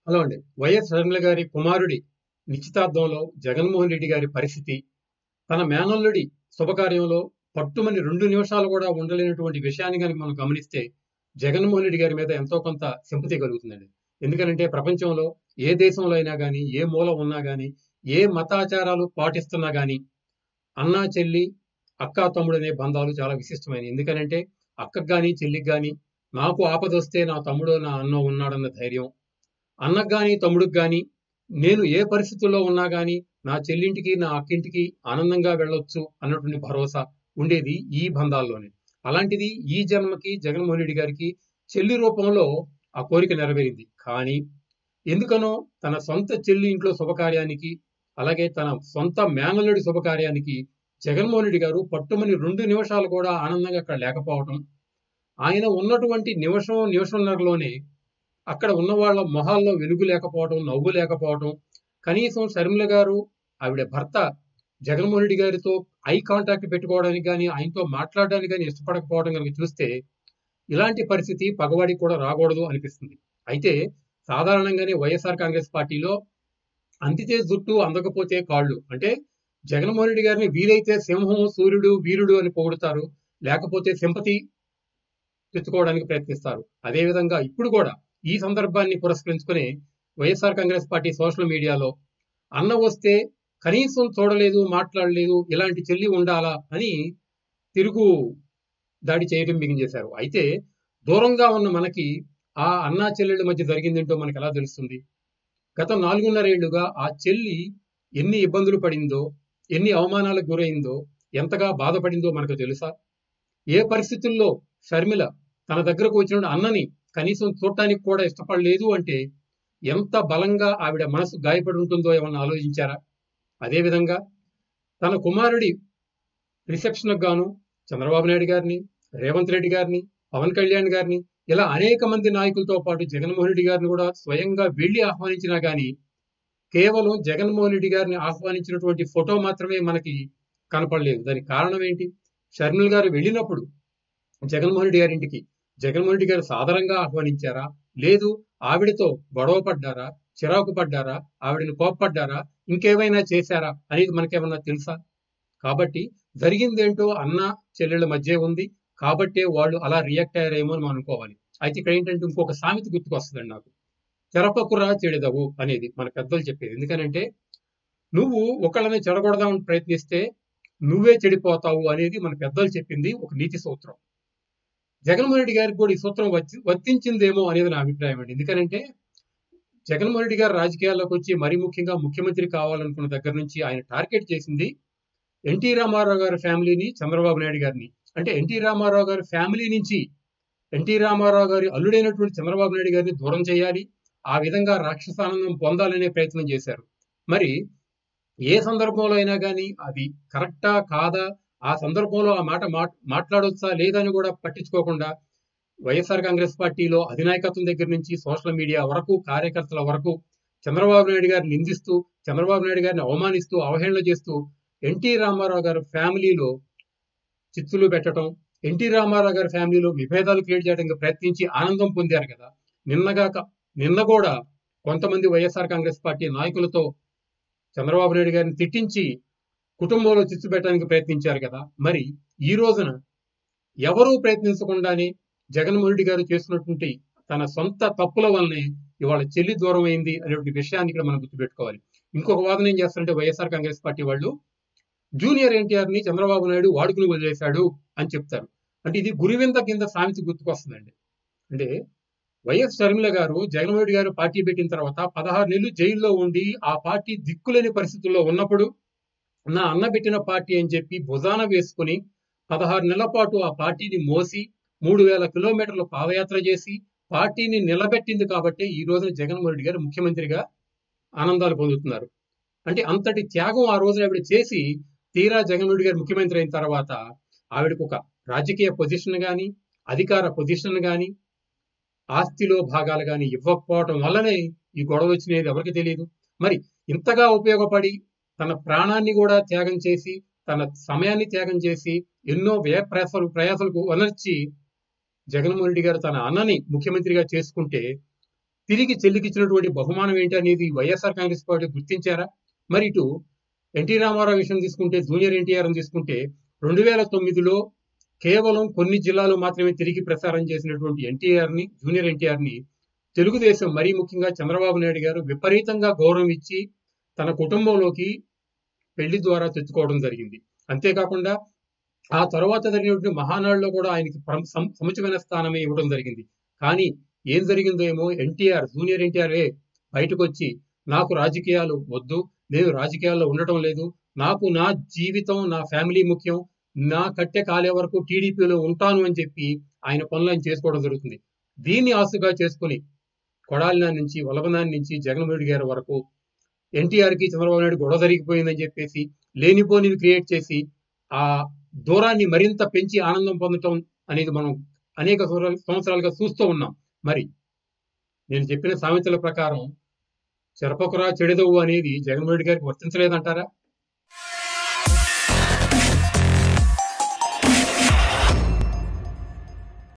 Hello అండి. YS Sharmila గారి కుమారుడి నిశ్చితార్థంలో జగన్మోహన్ రెడ్డి గారి పరిస్థితి, తన మేనల్లుడి శుభకార్యంలో పట్టుమని 2 నిమిషాలు కూడా ఉండలేనటువంటి విషయాన్ని గనుక మనం గమనిస్తే, జగన్మోహన్ రెడ్డి గారి మీద ఎంతో కొంత సింపతి కలుగుతుందండి. ఎందుకనంటే ప్రపంచంలో ఏ దేశంలో అయినా గాని, ఏ మూల ఉన్నా గాని, ఏ మతాచారాలు పాటిస్తున్నా గాని, అన్నా, చెల్లి, అక్కా, తమ్ముడనే బంధాలు చాలా విశిష్టమైనయి. ఎందుకనంటే అక్కకి గాని, చెల్లికి గాని నాకు ఆపదొస్తే నా తమ్ముడో, నా అన్నో ఉన్నాడన్న ధైర్యం, అన్నకు గాని, తమ్ముడికి గాని, నేను ఏ పరిస్థితుల్లో ఉన్నా గాని, నా చెల్లింటికి, నా అక్కింటికి ఆనందంగా వెళ్ళొచ్చు అన్నటువంటి భరోసా ఉండేది ఈ బంధాల్లోనే. అలాంటిది ఈ జన్మకి జగన్మోహన్ రెడ్డి గారికి చెల్లి రూపంలో ఆ కోరిక నెరవేరింది. కానీ ఎందుకనో తన సొంత చెల్లి ఇంట్లో శుభకార్యానికి, అలాగే తన సొంత మేనల్లుడి శుభకార్యానికి జగన్మోహన్ రెడ్డి గారు పట్టుమని 2 నిమిషాలు కూడా ఆనందంగా అక్కడ లేకపోవటం, ఆయన ఉన్నటువంటి నిమిషం, నిమిషంన్నరలోనే అక్కడ ఉన్న వాళ్ళ మొహాల్లో వెలుగు లేకపోవటం, నవ్వు లేకపోవటం, కనీసం షర్మిల గారు, ఆవిడ భర్త జగన్మోహన్ రెడ్డి గారితో ఐ కాంటాక్ట్ పెట్టుకోవడానికి గాని, ఆయనతో మాట్లాడడానికి గాని ఇష్టపడకపోవడం గనుక చూస్తే, ఇలాంటి పరిస్థితి పగవాడికి కూడా రాకూడదు అనిపిస్తుంది. అయితే సాధారణంగానే వైఎస్ఆర్ కాంగ్రెస్ పార్టీలో అందితే జుట్టు, అందకపోతే కాళ్ళు. అంటే జగన్మోహన్ రెడ్డి గారిని వీలైతే సింహం, సూర్యుడు, వీరుడు అని పొగుడుతారు. లేకపోతే సింపతి తెచ్చుకోవడానికి ప్రయత్నిస్తారు. అదేవిధంగా ఇప్పుడు కూడా ఈ సందర్భాన్ని పురస్కరించుకొని వైఎస్ఆర్ కాంగ్రెస్ పార్టీ సోషల్ మీడియాలో అన్న వస్తే కనీసం చూడలేదు, మాట్లాడలేదు, ఇలాంటి చెల్లి ఉండాలా అని తిరుగు దాడి చేయడం బిగించేశారు. అయితే దూరంగా ఉన్న మనకి ఆ అన్నా చెల్లెళ్ళ మధ్య జరిగిందేంటో మనకు ఎలా తెలుస్తుంది? గత 4.5 ఏళ్లుగా ఆ చెల్లి ఎన్ని ఇబ్బందులు పడిందో, ఎన్ని అవమానాలకు గురైందో, ఎంతగా బాధపడిందో మనకు తెలుసా? ఏ పరిస్థితుల్లో షర్మిల తన దగ్గరకు వచ్చిన అన్నని కనీసం చూడటానికి కూడా ఇష్టపడలేదు అంటే ఎంత బలంగా ఆవిడ మనసు గాయపడి ఉంటుందో ఏమన్నా ఆలోచించారా? అదేవిధంగా తన కుమారుడి రిసెప్షన్‌కు గాను చంద్రబాబు నాయుడు గారిని, రేవంత్ రెడ్డి గారిని, పవన్ కళ్యాణ్ గారిని, ఇలా అనేక మంది నాయకులతో పాటు జగన్మోహన్ రెడ్డి గారిని కూడా స్వయంగా వెళ్లి ఆహ్వానించినా గాని, కేవలం జగన్మోహన్ రెడ్డి గారిని ఆహ్వానించినటువంటి ఫోటో మాత్రమే మనకి కనపడలేదు. దానికి కారణం ఏంటి? షర్మిల గారు వెళ్ళినప్పుడు జగన్మోహన్ రెడ్డి గారి ఇంటికి జగన్మోహన్ రెడ్డి గారు సాదరంగా ఆహ్వానించారా? లేదు ఆవిడతో గొడవ పడ్డారా? చిరాకు పడ్డారా? ఆవిడని కోప్పడ్డారా? ఇంకేమైనా చేశారా? అనేది మనకేమన్నా తెలుసా? కాబట్టి జరిగిందేంటో అన్న, చెల్లెళ్ళ మధ్యే ఉంది. కాబట్టే వాళ్ళు అలా రియాక్ట్ అయ్యారేమో అని మనం అనుకోవాలి. అయితే ఇక్కడ ఏంటంటే ఇంకొక సామెత గుర్తుకొస్తుందండి నాకు. "చెరపకురా చెడెదవు" అనేది మన పెద్దలు చెప్పేది. ఎందుకనంటే నువ్వు ఒకళ్ళని చెడగొడదామని ప్రయత్నిస్తే నువ్వే చెడిపోతావు అనేది మన పెద్దలు చెప్పింది ఒక నీతి సూత్రం. జగన్మోహన్ రెడ్డి గారికి కూడా ఈ సూత్రం వర్తించిందేమో అనేది నా అభిప్రాయం అండి. ఎందుకనంటే జగన్మోహన్ రెడ్డి గారు రాజకీయాల్లోకి వచ్చి మరీ ముఖ్యంగా ముఖ్యమంత్రి కావాలనుకున్న దగ్గర నుంచి ఆయన టార్గెట్ చేసింది ఎన్టీ రామారావు గారి ఫ్యామిలీని, చంద్రబాబు నాయుడు గారిని. అంటే ఎన్టీ రామారావు గారి ఫ్యామిలీ నుంచి ఎన్టీ రామారావు గారి అల్లుడైనటువంటి చంద్రబాబు నాయుడు గారిని దూరం చేయాలి. ఆ విధంగా రాక్షసానందం పొందాలనే ప్రయత్నం చేశారు. మరి ఏ సందర్భంలో అయినా గాని అది కరెక్టా? కాదా? ఆ సందర్భంలో ఆ మాట మాట్లాడొచ్చా? లేదా? అని కూడా పట్టించుకోకుండా వైఎస్ఆర్ కాంగ్రెస్ పార్టీలో అధినాయకత్వం దగ్గర నుంచి సోషల్ మీడియా వరకు, కార్యకర్తల వరకు చంద్రబాబు నాయుడు గారిని నిందిస్తూ, చంద్రబాబు నాయుడు గారిని అవమానిస్తూ, అవహేళన చేస్తూ ఎన్టీ రామారావు గారి ఫ్యామిలీలో చిచ్చులు పెట్టడం, ఎన్టీ రామారావు గారి ఫ్యామిలీలో విభేదాలు క్రియేట్ చేయడానికి ప్రయత్నించి ఆనందం పొందారు కదా! నిన్న కూడా కొంతమంది వైఎస్ఆర్ కాంగ్రెస్ పార్టీ నాయకులతో చంద్రబాబు నాయుడు గారిని తిట్టించి కుటుంబంలో చిచ్చు పెట్టడానికి ప్రయత్నించారు కదా! మరి ఈ రోజున ఎవరూ ప్రయత్నించకుండానే జగన్మోహన్ రెడ్డి గారు చేస్తున్నటువంటి తన సొంత తప్పుల వల్లనే ఇవాళ చెల్లి దూరం అయింది అనేటువంటి విషయాన్ని ఇక్కడ మనం గుర్తుపెట్టుకోవాలి. ఇంకొక వాదన ఏం చేస్తారంటే వైఎస్ఆర్ కాంగ్రెస్ పార్టీ వాళ్ళు జూనియర్ ఎన్టీఆర్ ని చంద్రబాబు నాయుడు వాడుకుని వదిలేశాడు అని చెప్తారు. అంటే ఇది గురివింద కింద సామెత గుర్తుకొస్తుందండి. అంటే వైఎస్ షర్మిల గారు జగన్మోహన్ రెడ్డి గారు పార్టీ పెట్టిన తర్వాత 16 నెలలు జైల్లో ఉండి ఆ పార్టీ దిక్కులేని పరిస్థితుల్లో ఉన్నప్పుడు నా అన్న పెట్టిన పార్టీ అని చెప్పి భుజాన వేసుకుని 16 నెలల పాటు ఆ పార్టీని మోసి 3000 కిలోమీటర్లు పాదయాత్ర చేసి పార్టీని నిలబెట్టింది కాబట్టి ఈ రోజున జగన్మోహన్ రెడ్డి గారు ముఖ్యమంత్రిగా ఆనందాలు పొందుతున్నారు. అంటే అంతటి త్యాగం ఆ రోజున ఆవిడ చేసి తీరా జగన్మోహన్ రెడ్డి గారు ముఖ్యమంత్రి అయిన తర్వాత ఆవిడకు ఒక రాజకీయ పొజిషన్ గాని, అధికార పొజిషన్ గాని, ఆస్తిలో భాగాలు గాని ఇవ్వకపోవటం వల్లనే ఈ గొడవ వచ్చినది ఎవరికి తెలియదు. మరి ఇంతగా ఉపయోగపడి తన ప్రాణాన్ని కూడా త్యాగం చేసి, తన సమయాన్ని త్యాగం చేసి, ఎన్నో ప్రయాసలకు వనర్చి జగన్మోహన్ రెడ్డి గారు తన అన్నని ముఖ్యమంత్రిగా చేసుకుంటే తిరిగి చెల్లికిచ్చినటువంటి బహుమానం ఏంటి అనేది వైఎస్ఆర్ కాంగ్రెస్ పార్టీ గుర్తించారా? మరి ఇటు ఎన్టీ రామారావు విషయం తీసుకుంటే, జూనియర్ ఎన్టీఆర్ తీసుకుంటే 2009లో కేవలం కొన్ని జిల్లాలు మాత్రమే తిరిగి ప్రసారం చేసినటువంటి జూనియర్ ఎన్టీఆర్ని తెలుగుదేశం, మరీ ముఖ్యంగా చంద్రబాబు నాయుడు గారు విపరీతంగా గౌరవం ఇచ్చి తన కుటుంబంలోకి పెళ్లి ద్వారా తెచ్చుకోవడం జరిగింది. అంతేకాకుండా ఆ తర్వాత జరిగినటువంటి మహానాడులో కూడా ఆయనకి సముచితమైన స్థానమే ఇవ్వడం జరిగింది. కానీ ఏం జరిగిందో ఏమో, జూనియర్ ఎన్టీఆర్ బయటకు వచ్చి నాకు రాజకీయాలు వద్దు, నేను రాజకీయాల్లో ఉండటం లేదు, నాకు నా జీవితం, నా ఫ్యామిలీ ముఖ్యం, నా కట్టె కాలే వరకు టీడీపీలో ఉంటాను అని చెప్పి ఆయన పనులు ఆయన చేసుకోవడం జరుగుతుంది. దీన్ని ఆశగా చేసుకుని కొడాలినా నుంచి, వల్లభనాని నుంచి జగన్మోహన్ రెడ్డి గారి వరకు ఎన్టీఆర్కి చంద్రబాబు నాయుడు గొడవ జరిగిపోయిందని చెప్పేసి లేనిపోనివి క్రియేట్ చేసి ఆ దూరాన్ని మరింత పెంచి ఆనందం పొందటం అనేది మనం అనేక సంవత్సరాలుగా చూస్తూ ఉన్నాం. మరి నేను చెప్పిన సామెతల ప్రకారం చెరపకురా చెడెదవు అనేది జగన్మోహన్ రెడ్డి గారికి వర్తించలేదంటారా?